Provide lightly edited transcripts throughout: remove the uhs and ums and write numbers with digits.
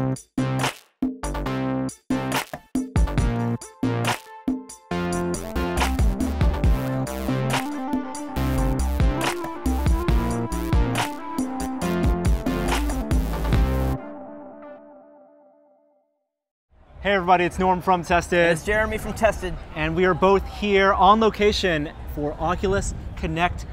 Hey everybody, it's Norm from Tested. And it's Jeremy from Tested. And we are both here on location for Oculus Connect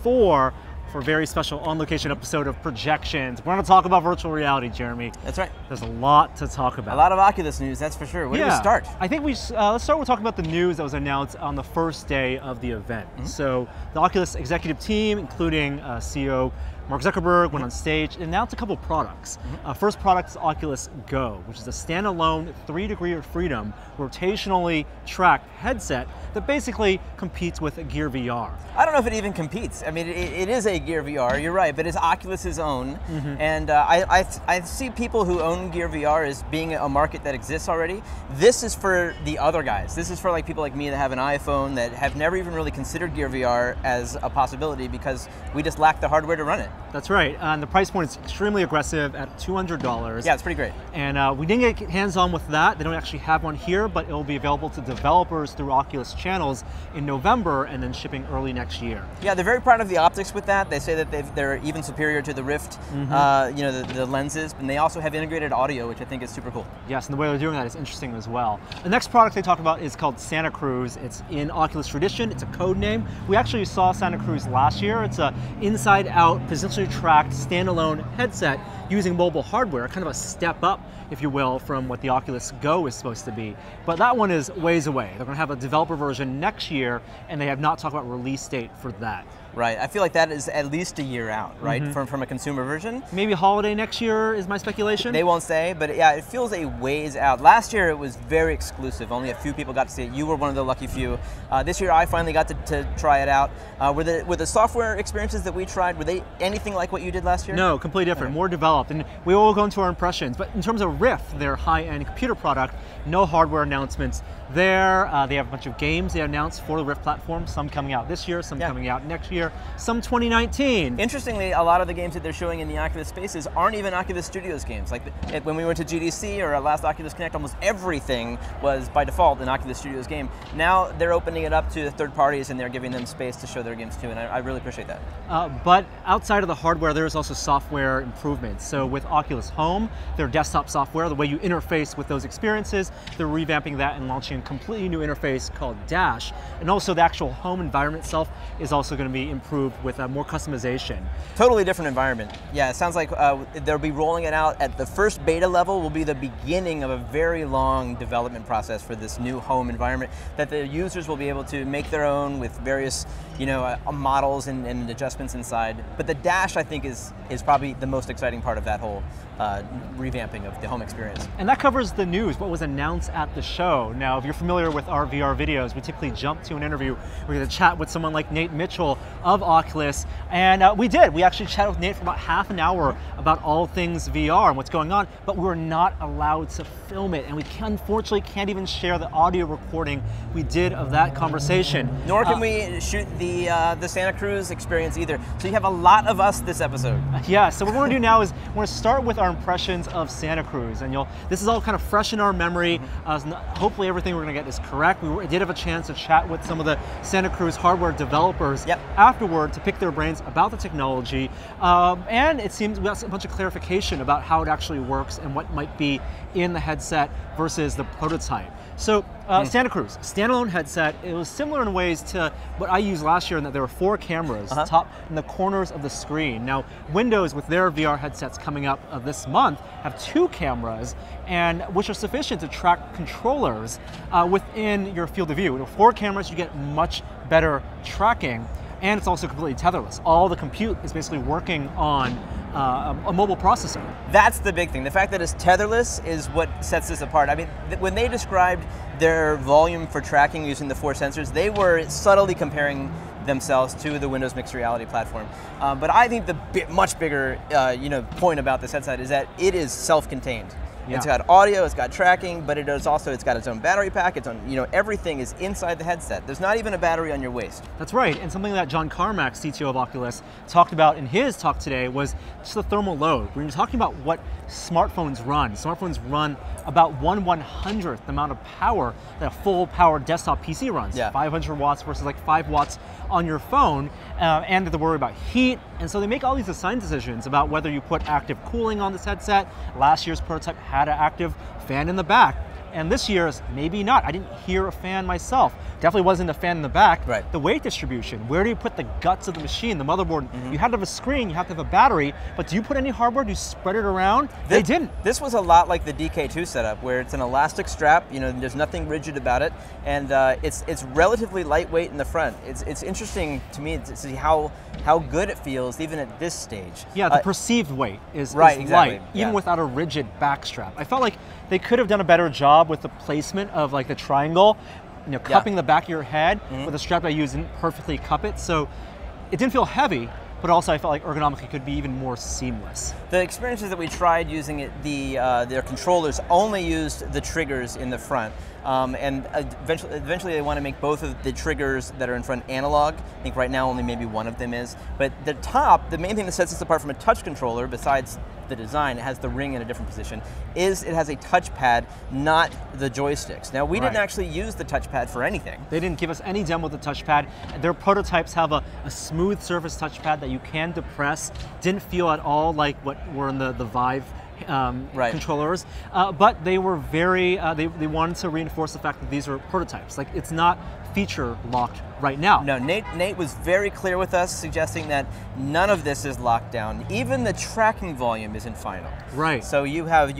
4 for a very special on-location episode of Projections. We're going to talk about virtual reality, Jeremy. That's right. There's a lot to talk about. A lot of Oculus news, that's for sure. Where do we start? I think let's start with talking about the news that was announced on the first day of the event. So the Oculus executive team, including CEO Mark Zuckerberg, went on stage and announced a couple products. First product is Oculus Go, which is a standalone 3-degree of freedom, rotationally tracked headset that basically competes with Gear VR. I don't know if it even competes. I mean, it is a Gear VR, you're right, but it's Oculus's own. And I see people who own Gear VR as being a market that exists already. This is for the other guys. This is for like people like me that have an iPhone that have never even really considered Gear VR as a possibility because we just lack the hardware to run it. That's right, and the price point is extremely aggressive at $200. Yeah, it's pretty great. And we didn't get hands-on with that. They don't actually have one here, but it will be available to developers through Oculus channels in November and then shipping early next year. Yeah, they're very proud of the optics with that. They say that they're even superior to the Rift, you know, the lenses, and they also have integrated audio, which I think is super cool. Yes, and the way they're doing that is interesting as well. The next product they talk about is called Santa Cruz. It's in Oculus Tradition. It's a code name. We actually saw Santa Cruz last year. It's a inside-out, positionally tracked, standalone headset using mobile hardware, kind of a step up, if you will, from what the Oculus Go is supposed to be. But that one is ways away. They're going to have a developer version next year, and they have not talked about release date for that. Right, I feel like that is at least a year out, right, from a consumer version. Maybe holiday next year is my speculation. They won't say, but yeah, it feels a ways out. Last year it was very exclusive. Only a few people got to see it. You were one of the lucky few. This year I finally got to try it out. Were the software experiences that we tried, were they anything like what you did last year? No, completely different, more developed. And we will go into our impressions. But in terms of Rift, their high-end computer product, no hardware announcements there. They have a bunch of games they announced for the Rift platform, some coming out this year, some coming out next year, some 2019. Interestingly, a lot of the games that they're showing in the Oculus spaces aren't even Oculus Studios games. Like when we went to GDC or our last Oculus Connect, almost everything was by default an Oculus Studios game. Now they're opening it up to third parties and they're giving them space to show their games too, and I really appreciate that. But outside of the hardware, there's also software improvements. So with Oculus Home, their desktop software, the way you interface with those experiences, they're revamping that and launching a completely new interface called Dash. And also the actual home environment itself is also going to be improved with more customization. Totally different environment. Yeah, it sounds like they'll be rolling it out at the first beta level will be the beginning of a very long development process for this new home environment that the users will be able to make their own with various, you know, models and adjustments inside. But the Dash, I think, is probably the most exciting part of that whole revamping of the home experience. And that covers the news, what was announced at the show. Now, if you're familiar with our VR videos, we typically jump to an interview. We're going to chat with someone like Nate Mitchell of Oculus, and we did. We actually chatted with Nate for about half an hour about all things VR and what's going on, but we were not allowed to film it, and we unfortunately can't even share the audio recording we did of that conversation. Nor can we shoot the Santa Cruz experience either. So you have a lot of us this episode. Yeah, so what we're going to do now is we're going to start with our impressions of Santa Cruz, and this is all kind of fresh in our memory. Hopefully everything we're going to get is correct. We did have a chance to chat with some of the Santa Cruz hardware developers afterward to pick their brains about the technology, and it seems we got a bunch of clarification about how it actually works and what might be in the headset versus the prototype. So Santa Cruz, standalone headset. It was similar in ways to what I used last year in that there were 4 cameras top in the corners of the screen. Now, Windows with their VR headsets coming up this month have 2 cameras, and which are sufficient to track controllers within your field of view. With 4 cameras, you get much better tracking, and it's also completely tetherless. All the compute is basically working on a mobile processor. That's the big thing. The fact that it's tetherless is what sets this apart. I mean, when they described their volume for tracking using the 4 sensors, they were subtly comparing themselves to the Windows Mixed Reality platform. But I think the much bigger point about this headset is that it is self-contained. Yeah. It's got audio, it's got tracking, but it is also, it's got its own battery pack, its own, everything is inside the headset. There's not even a battery on your waist. That's right, and something that John Carmack, CTO of Oculus, talked about in his talk today was just the thermal load. When you're talking about what smartphones run about 1/100th the amount of power that a full power desktop PC runs. Yeah. 500 watts versus like 5 watts on your phone, and to worry about heat. And so they make all these design decisions about whether you put active cooling on this headset. Last year's prototype had an active fan in the back. And this year's maybe not. I didn't hear a fan myself. Definitely wasn't a fan in the back. Right. The weight distribution, where do you put the guts of the machine, the motherboard? You have to have a screen, you have to have a battery, but do you put any hardware? Do you spread it around? They didn't. This was a lot like the DK2 setup, where it's an elastic strap, there's nothing rigid about it, and it's relatively lightweight in the front. It's interesting to me to see how good it feels even at this stage. Yeah, the perceived weight is exactly. light, even without a rigid back strap. I felt like they could have done a better job with the placement of like the triangle, cupping the back of your head, but the strap I used didn't perfectly cup it, so it didn't feel heavy, but also I felt like ergonomically could be even more seamless. The experiences that we tried using it, their controllers only used the triggers in the front. And eventually they want to make both of the triggers that are in front analog. I think right now only maybe one of them is. But the top, the main thing that sets this apart from a touch controller, besides the design, it has the ring in a different position, is it has a touchpad, not the joysticks. Now we didn't actually use the touchpad for anything. They didn't give us any demo with the touchpad. Their prototypes have a smooth surface touchpad that you can depress. Didn't feel at all like what were in the Vive controllers, but they were very, they wanted to reinforce the fact that these are prototypes. Like, it's not feature locked right now. No, Nate was very clear with us, suggesting that none of this is locked down. Even the tracking volume isn't final. Right. So you have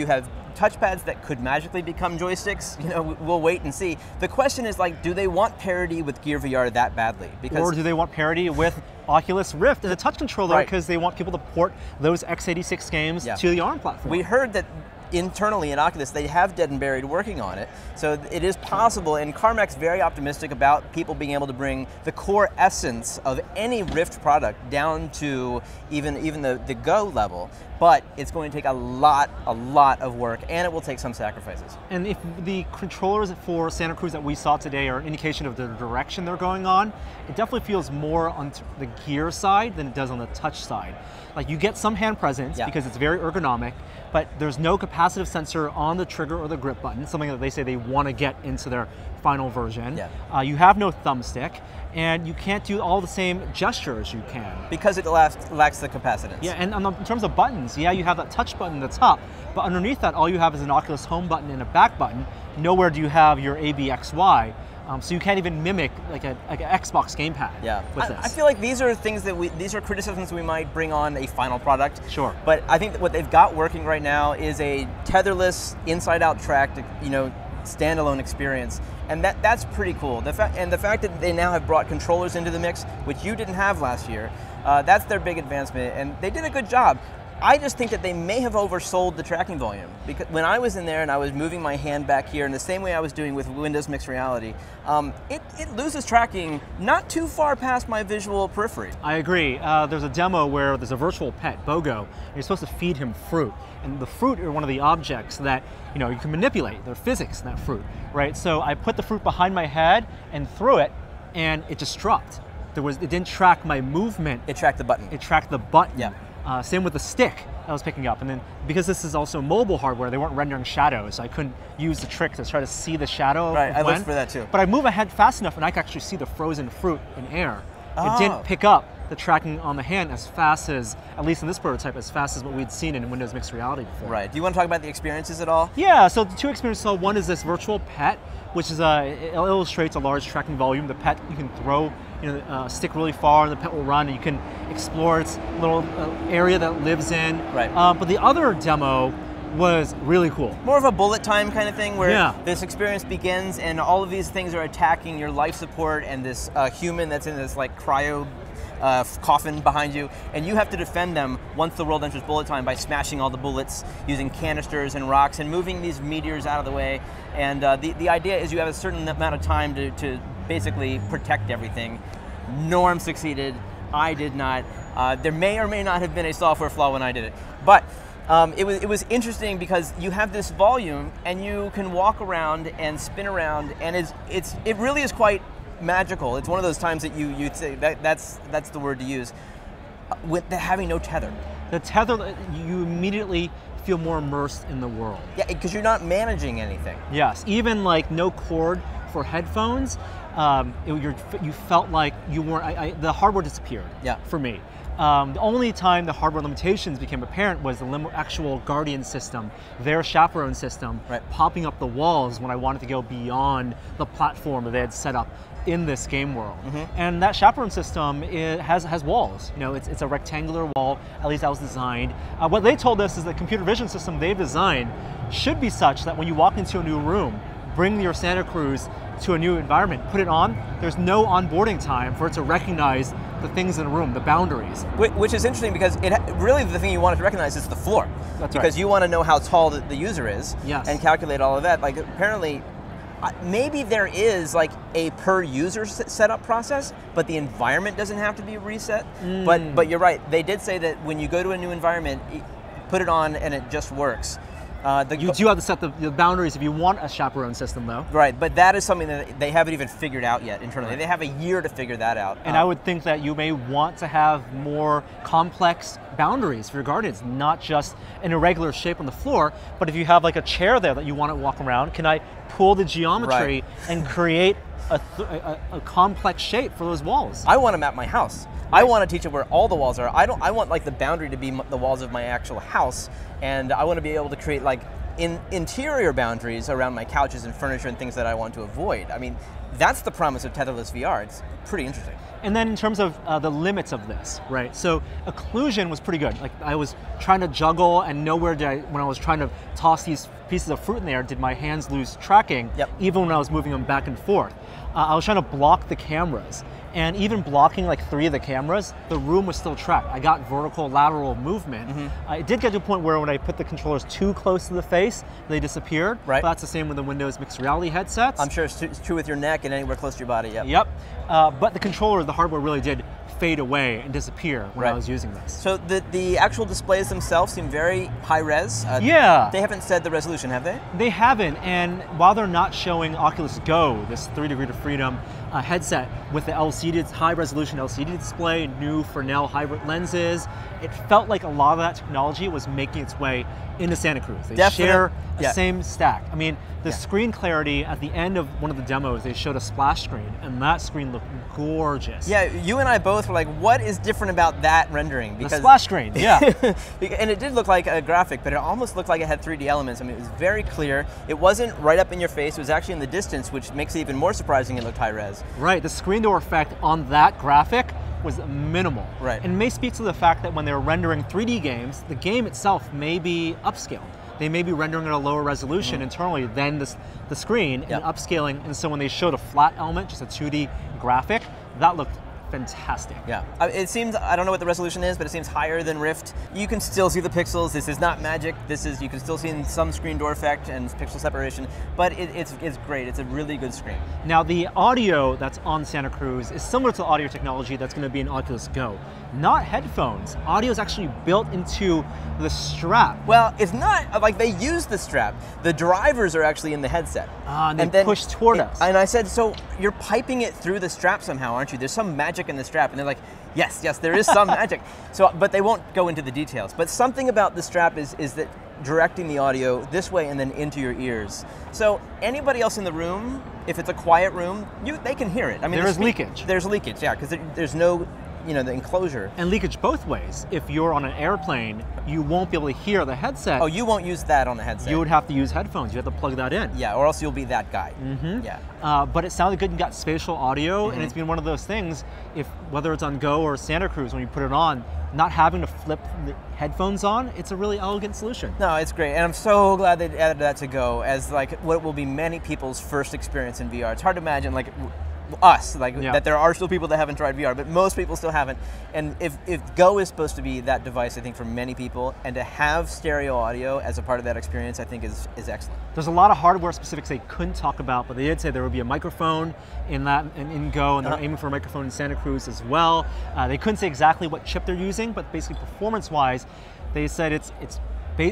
touchpads that could magically become joysticks. We'll wait and see. The question is, like, do they want parity with Gear VR that badly? Or do they want parity with Oculus Rift as a touch controller because they want people to port those x86 games to the ARM platform? We heard that internally in Oculus, they have Dead and Buried working on it. So it is possible, and Carmack's very optimistic about people being able to bring the core essence of any Rift product down to even the Go level. But it's going to take a lot of work, and it will take some sacrifices. And if the controllers for Santa Cruz that we saw today are an indication of the direction they're going on, it definitely feels more on the gear side than it does on the touch side. Like, you get some hand presence because it's very ergonomic, but there's no capacitive sensor on the trigger or the grip button, something that they say they want to get into their final version. You have no thumbstick, and you can't do all the same gestures you can. Because it lacks the capacitance. Yeah, and in terms of buttons, you have that touch button at the top, but underneath that, all you have is an Oculus Home button and a back button. Nowhere do you have your ABXY. So you can't even mimic like an Xbox gamepad with this. I feel like these are things these are criticisms we might bring on a final product. Sure. But I think that what they've got working right now is a tetherless, inside-out tracked, standalone experience, and that's pretty cool. The fact that they now have brought controllers into the mix, which you didn't have last year, that's their big advancement, and they did a good job. I just think that they may have oversold the tracking volume, because when I was in there and I was moving my hand back here in the same way I was doing with Windows Mixed Reality, it loses tracking not too far past my visual periphery. I agree. There's a demo where there's a virtual pet, Bogo, and you're supposed to feed him fruit. And the fruit are one of the objects that you can manipulate. There's physics in that fruit, right? So I put the fruit behind my head and threw it, and it just dropped. It didn't track my movement. It tracked the button. It tracked the button. Yeah. Same with the stick I was picking up. And then because this is also mobile hardware, they weren't rendering shadows. So I couldn't use the trick to try to see the shadow. Right, I looked for that too. But I move ahead fast enough and I could actually see the frozen fruit in air. It didn't pick up the tracking on the hand as fast as, at least in this prototype, as fast as what we'd seen in Windows Mixed Reality before. Right. Do you want to talk about the experiences at all? Yeah, so the two experiences, one is this virtual pet, which is it illustrates a large tracking volume. The pet, you can throw stick really far and the pet will run, and you can explore its little area that it lives in. Right. But the other demo was really cool. More of a bullet time kind of thing, where this experience begins and all of these things are attacking your life support and this human that's in this like cryo coffin behind you, and you have to defend them once the world enters bullet time by smashing all the bullets, using canisters and rocks and moving these meteors out of the way. And the idea is you have a certain amount of time to basically protect everything. Norm succeeded, I did not. There may or may not have been a software flaw when I did it. But It was interesting because you have this volume and you can walk around and spin around, and it really is quite magical. It's one of those times that you say that's the word to use, with having no tether. The tether, you immediately feel more immersed in the world. Yeah, because you're not managing anything. Yes, even like no cord for headphones, you felt like you weren't, the hardware disappeared for me. The only time the hardware limitations became apparent was the actual Guardian system, their chaperone system, popping up the walls when I wanted to go beyond the platform that they had set up in this game world. And that chaperone system has walls. You know, it's a rectangular wall, at least that was designed. What they told us is the computer vision system they've designed should be such that when you walk into a new room, bring your Santa Cruz to a new environment, put it on, there's no onboarding time for it to recognize the things in the room, the boundaries. Which is interesting because really the thing you want it to recognize is the floor. That's because you want to know how tall the user is Yes. and calculate all of that. Like apparently, maybe there is like a per user setup process, but the environment doesn't have to be reset. But you're right, they did say that when you go to a new environment, put it on and it just works. You do have to set the boundaries if you want a chaperone system, though. Right, but that is something that they haven't even figured out yet internally. They have a year to figure that out. And I would think that you may want to have more complex boundaries for your Guardians, not just an irregular shape on the floor, but if you have like a chair there that you want to walk around, can I pull the geometry and create a complex shape for those walls? I want to map my house. I want to teach it where all the walls are. I want like the boundary to be the walls of my actual house, and I want to be able to create like interior boundaries around my couches and furniture and things that I want to avoid. I mean, that's the promise of tetherless VR. It's pretty interesting. And then in terms of the limits of this, right? So occlusion was pretty good. Like I was trying to juggle, and nowhere did when I was trying to toss these pieces of fruit in there, did my hands lose tracking, even when I was moving them back and forth. I was trying to block the cameras. And even blocking like 3 of the cameras, the room was still tracked. I got vertical, lateral movement. It did get to a point where when I put the controllers too close to the face, they disappeared. But that's the same with the Windows mixed reality headsets. I'm sure it's true with your neck and anywhere close to your body. But the controller, the hardware really did fade away and disappear when I was using this. So the actual displays themselves seem very high res. They haven't said the resolution, have they? They haven't, and while they're not showing Oculus Go, this 3 Degree to Freedom headset with the high resolution LCD display, new Fresnel hybrid lenses, it felt like a lot of that technology was making its way into Santa Cruz. They share the same stack. I mean, the screen clarity at the end of one of the demos, they showed a splash screen, and that screen looked gorgeous. Yeah, you and I both were like, what is different about that rendering? Because the splash screen, and it did look like a graphic, but it almost looked like it had 3D elements. I mean, it was very clear. It wasn't right up in your face. It was actually in the distance, which makes it even more surprising it looked high res. Right, the screen door effect on that graphic was minimal. And it may speak to the fact that when they're rendering 3D games, the game itself may be upscaled. They may be rendering at a lower resolution internally than the screen and upscaling. And so when they showed a flat element, just a 2D graphic, that looked fantastic. It seems, I don't know what the resolution is, but it seems higher than Rift. You can still see the pixels. This is not magic. You can still see some screen door effect and pixel separation, but it's great. It's a really good screen. Now the audio that's on Santa Cruz is similar to the audio technology that's going to be in Oculus Go. Not headphones. Audio is actually built into the strap. Well, it's not like they use the strap. The drivers are actually in the headset. And they push toward us. And I said, so you're piping it through the strap somehow, aren't you? There's some magic in the strap. And they're like, yes, there is some magic. But they won't go into the details. But something about the strap is that directing the audio this way and then into your ears. So anybody else in the room, if it's a quiet room, they can hear it. I mean, there is leakage. There's leakage, because there's no the enclosure. And leakage both ways. If you're on an airplane, you won't be able to hear the headset. Oh, you won't use that on the headset. You would have to use headphones. You have to plug that in. Yeah, or else you'll be that guy. But it sounded good and got spatial audio, and it's been one of those things, whether it's on Go or Santa Cruz, when you put it on, not having to flip the headphones on, it's a really elegant solution. No, it's great, and I'm so glad they added that to Go as like what will be many people's first experience in VR. It's hard to imagine like us, that there are still people that haven't tried VR, but most people still haven't. And if Go is supposed to be that device, I think, for many people, and to have stereo audio as a part of that experience, I think is excellent. There's a lot of hardware specifics they couldn't talk about, but they did say there would be a microphone in Go, and they're aiming for a microphone in Santa Cruz as well. They couldn't say exactly what chip they're using, but basically performance-wise, they said it's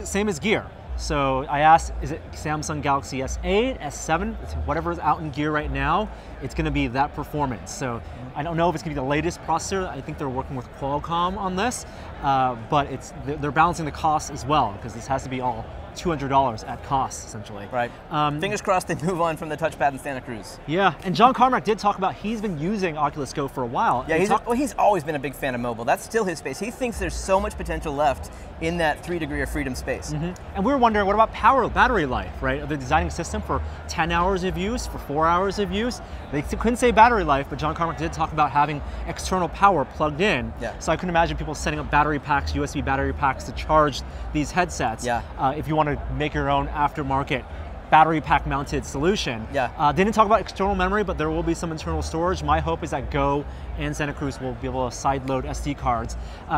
Same as gear. So I asked, is it Samsung Galaxy S8, S7, whatever is out in gear right now, it's going to be that performance. So I don't know if it's going to be the latest processor. I think they're working with Qualcomm on this, but they're balancing the cost as well, because this has to be all $200 at cost, essentially. Right. Fingers crossed they move on from the touchpad in Santa Cruz. Yeah, and John Carmack did talk about he's been using Oculus Go for a while. Yeah, he's always been a big fan of mobile. That's still his space. He thinks there's so much potential left in that 3 degree of freedom space. And we were wondering, what about battery life, right? Are they designing a system for 10 hours of use, for 4 hours of use? They couldn't say battery life, but John Carmack did talk about having external power plugged in. Yeah. So I couldn't imagine people setting up battery packs, USB battery packs to charge these headsets. Yeah. If you want to make your own aftermarket battery pack mounted solution. Yeah. They didn't talk about external memory, but there will be some internal storage. My hope is that Go and Santa Cruz will be able to sideload SD cards.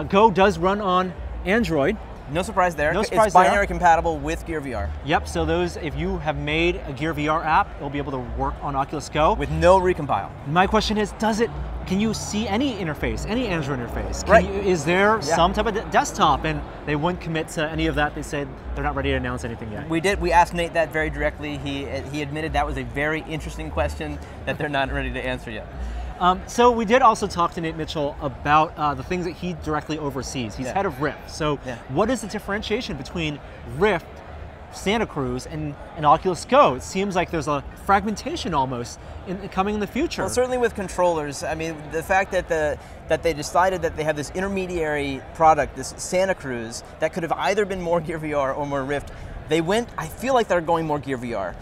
Go does run on Android. No surprise there. No surprise it's binary there. compatible with Gear VR. Yep, so if you have made a Gear VR app, it'll be able to work on Oculus Go. With no recompile. My question is, can you see any interface, any Android interface? Right. Is there some type of desktop? And they wouldn't commit to any of that. They said they're not ready to announce anything yet. We asked Nate that very directly. He admitted that was a very interesting question that they're not ready to answer yet. So we did also talk to Nate Mitchell about the things that he directly oversees. He's head of Rift. So what is the differentiation between Rift, Santa Cruz, and Oculus Go? It seems like there's a fragmentation almost coming in the future. Well, certainly with controllers. I mean, the fact that they decided that they have this intermediary product, this Santa Cruz, that could have either been more Gear VR or more Rift. I feel like they're going more Gear VR,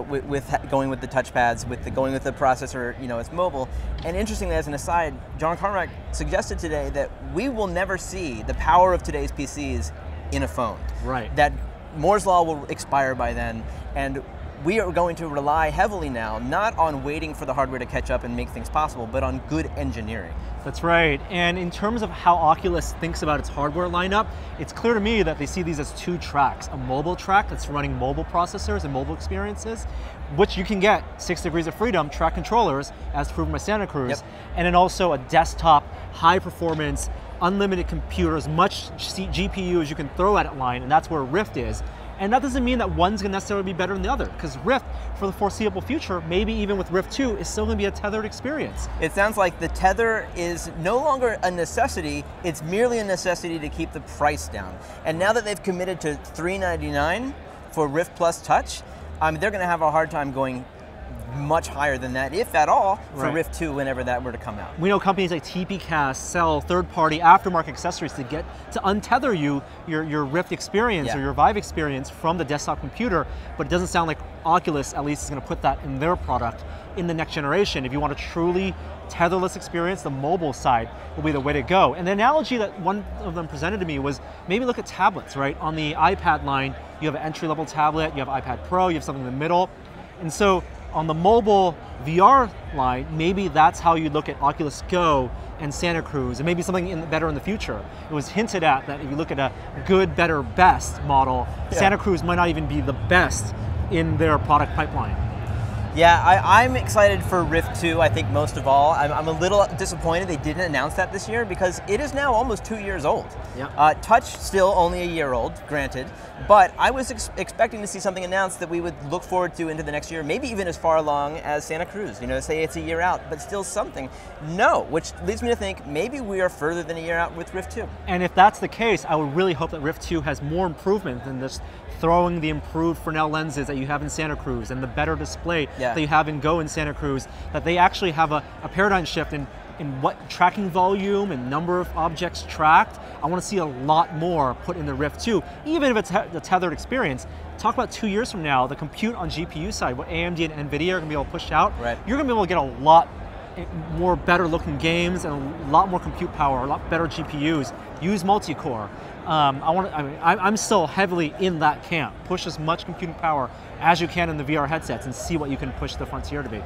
with going with the touchpads, going with the processor, it's mobile. And interestingly, as an aside, John Carmack suggested today that we will never see the power of today's PCs in a phone. Right. That Moore's Law will expire by then, and we are going to rely heavily now, not on waiting for the hardware to catch up and make things possible, but on good engineering. That's right. And in terms of how Oculus thinks about its hardware lineup, it's clear to me that they see these as two tracks. A mobile track that's running mobile processors and mobile experiences, which you can get 6 degrees of freedom track controllers, as proven by Santa Cruz, and then also a desktop, high performance, unlimited computer, as much GPU as you can throw at it line, and that's where Rift is. And that doesn't mean that one's going to necessarily be better than the other, because Rift, for the foreseeable future, maybe even with Rift 2, is still going to be a tethered experience. It sounds like the tether is no longer a necessity, it's merely a necessity to keep the price down. And now that they've committed to $399 for Rift Plus Touch, they're going to have a hard time going much higher than that, if at all, for Rift 2 whenever that were to come out. We know companies like TPCast sell third-party aftermarket accessories to untether your Rift experience or your Vive experience from the desktop computer, but it doesn't sound like Oculus, at least, is going to put that in their product in the next generation. If you want a truly tetherless experience, the mobile side will be the way to go. And the analogy that one of them presented to me was, maybe look at tablets, right? On the iPad line, you have an entry-level tablet, you have iPad Pro, you have something in the middle. And so on the mobile VR line, maybe that's how you look at Oculus Go and Santa Cruz, and maybe something better in the future. It was hinted at that if you look at a good, better, best model, Santa Cruz might not even be the best in their product pipeline. Yeah, I'm excited for Rift 2, I think most of all. I'm a little disappointed they didn't announce that this year, because it is now almost 2 years old. Touch still only a year old, granted, but I was expecting to see something announced that we would look forward to into the next year, maybe even as far along as Santa Cruz, say it's a year out, but still something. No, which leads me to think maybe we are further than a year out with Rift 2. And if that's the case, I would really hope that Rift 2 has more improvement than this throwing the improved Fresnel lenses that you have in Santa Cruz and the better display that you have in Go in Santa Cruz, that they actually have a paradigm shift in what tracking volume and number of objects tracked. I want to see a lot more put in the Rift 2, even if it's the tethered experience. Talk about 2 years from now, the compute on GPU side, what AMD and NVIDIA are going to be able to push out, you're going to be able to get a lot more better looking games and a lot more compute power, a lot better GPUs, use multi-core. I'm still heavily in that camp. Push as much computing power as you can in the VR headsets and see what you can push the frontier to be.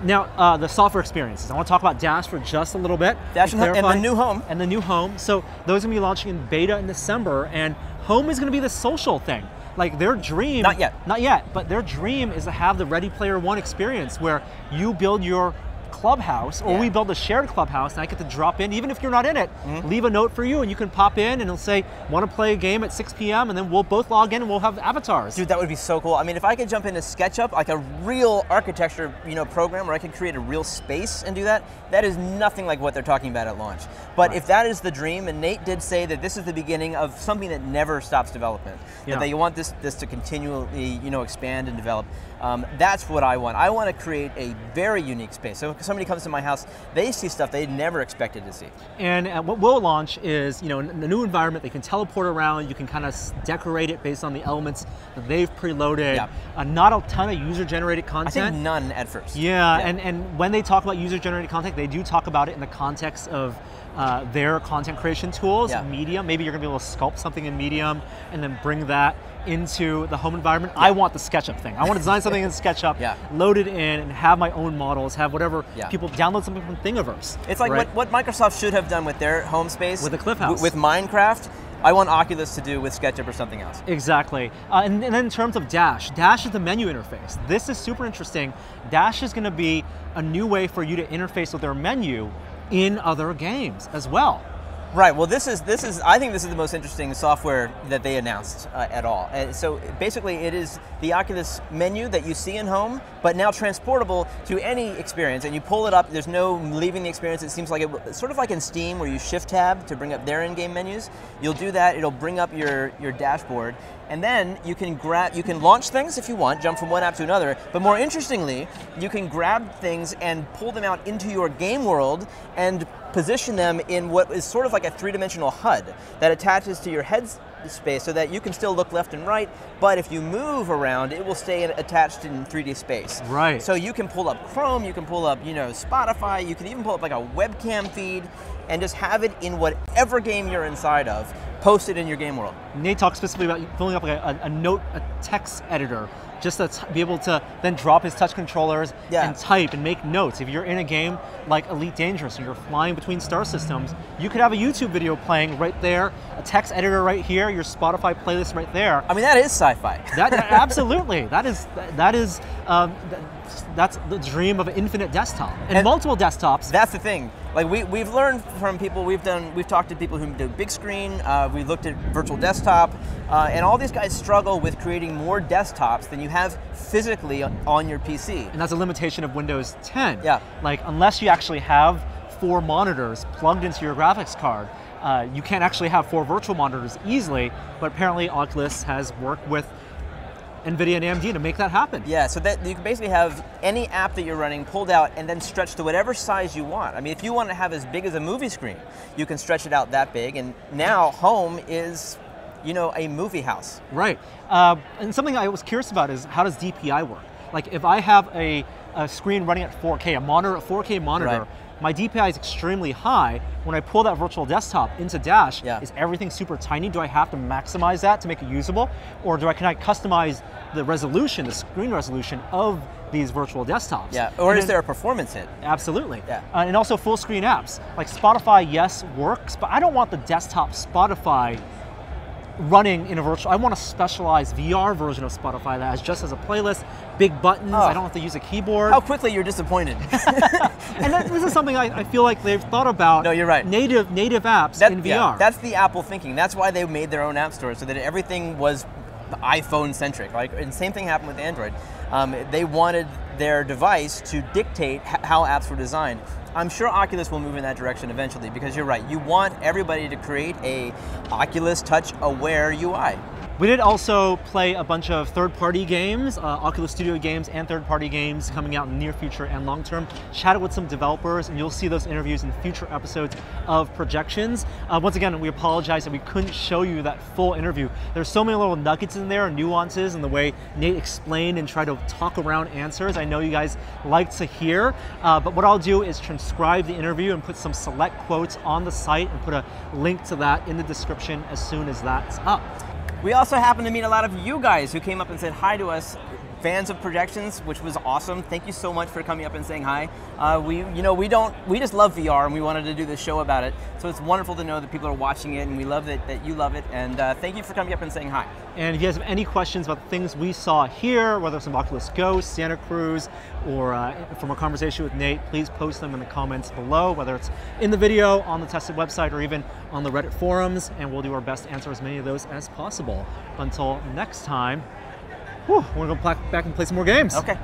Now, the software experiences. I want to talk about Dash for just a little bit. Dash and the new Home. And the new Home. So those are going to be launching in beta in December, and Home is going to be the social thing. Like their dream, not yet, but their dream is to have the Ready Player One experience where you build your clubhouse, or we build a shared clubhouse, and I get to drop in, even if you're not in it, leave a note for you, and you can pop in, and it'll say, want to play a game at 6 p.m., and then we'll both log in, and we'll have avatars. Dude, that would be so cool. I mean, if I could jump into SketchUp, like a real architecture, program where I could create a real space and do that, that is nothing like what they're talking about at launch. But if that is the dream, and Nate did say that this is the beginning of something that never stops development, that they want this to continually, expand and develop. That's what I want. I want to create a very unique space. So if somebody comes to my house, they see stuff they never expected to see. And what we'll launch is, a new environment. They can teleport around. You can kind of decorate it based on the elements that they've preloaded. Yeah. Not a ton of user-generated content. I think none at first. Yeah, and when they talk about user-generated content, they do talk about it in the context of their content creation tools, Medium. Maybe you're going to be able to sculpt something in Medium and then bring that into the home environment. I want the SketchUp thing. I want to design something in SketchUp, load it in, and have my own models, have whatever people download something from Thingiverse. It's like what Microsoft should have done with their home space. With the Cliff House. With Minecraft. I want Oculus to do with SketchUp or something else. Exactly. And then in terms of Dash is the menu interface. This is super interesting. Dash is going to be a new way for you to interface with their menu in other games as well. Right. Well, this is. I think this is the most interesting software that they announced at all. And so basically, it is the Oculus menu that you see in home, but now transportable to any experience. And you pull it up. There's no leaving the experience. It seems like sort of like in Steam, where you Shift Tab to bring up their in-game menus. You'll do that. It'll bring up your dashboard. And then you can launch things if you want, jump from one app to another, but more interestingly, you can grab things and pull them out into your game world and position them in what is sort of like a three-dimensional HUD that attaches to your head space so that you can still look left and right, but if you move around, it will stay attached in 3D space. Right. So you can pull up Chrome, you can pull up, Spotify, you can even pull up like a webcam feed and just have it in whatever game you're inside of, post it in your game world. Nate talks specifically about filling up like a text editor, just to be able to then drop his touch controllers and type and make notes. If you're in a game like Elite Dangerous and you're flying between star systems, you could have a YouTube video playing right there, a text editor right here, your Spotify playlist right there. I mean, that is sci-fi. Absolutely. That's the dream of an infinite desktop and multiple desktops. That's the thing. Like we've learned from people, we've talked to people who do big screen, we've looked at virtual desktop, and all these guys struggle with creating more desktops than you have physically on your PC. And that's a limitation of Windows 10. Yeah. Like unless you actually have 4 monitors plugged into your graphics card, you can't actually have 4 virtual monitors easily, but apparently Oculus has worked with NVIDIA and AMD to make that happen. Yeah, so that you can basically have any app that you're running pulled out and then stretched to whatever size you want. I mean, if you want to have as big as a movie screen, you can stretch it out that big, and now home is, a movie house. Right, and something I was curious about is how does DPI work? Like if I have a screen running at 4K, a 4K monitor, my DPI is extremely high. When I pull that virtual desktop into Dash, is everything super tiny? Do I have to maximize that to make it usable? Or can I customize the resolution, the screen resolution of these virtual desktops? Yeah, or is there a performance hit? Absolutely. Yeah. And also full screen apps. Like Spotify, yes, works, but I don't want the desktop Spotify running in a virtual. I want a specialized VR version of Spotify that has just as a playlist, big buttons, I don't have to use a keyboard. How quickly you're disappointed. And this is something I feel like they've thought about. No, you're right. Native apps in VR. Yeah, that's the Apple thinking. That's why they made their own app store, so that everything was iPhone-centric. Right? And same thing happened with Android. They wanted their device to dictate how apps were designed. I'm sure Oculus will move in that direction eventually, because you're right. You want everybody to create a Oculus Touch-aware UI. We did also play a bunch of third-party games, Oculus Studio games and third-party games coming out in the near future and long-term. Chatted with some developers, and you'll see those interviews in future episodes of Projections. Once again, we apologize that we couldn't show you that full interview. There's so many little nuggets in there, nuances in the way Nate explained and tried to talk around answers. I know you guys like to hear, but what I'll do is transcribe the interview and put some select quotes on the site and put a link to that in the description as soon as that's up. We also happened to meet a lot of you guys who came up and said hi to us fans of projections, which was awesome. Thank you so much for coming up and saying hi. We just love VR, and we wanted to do this show about it. So it's wonderful to know that people are watching it, and we love that you love it. And thank you for coming up and saying hi. And if you guys have any questions about the things we saw here, whether it's from Oculus Go, Santa Cruz, or from our conversation with Nate, please post them in the comments below, whether it's in the video, on the Tested website, or even on the Reddit forums, and we'll do our best to answer as many of those as possible. Until next time, we're going to go back and play some more games. Okay.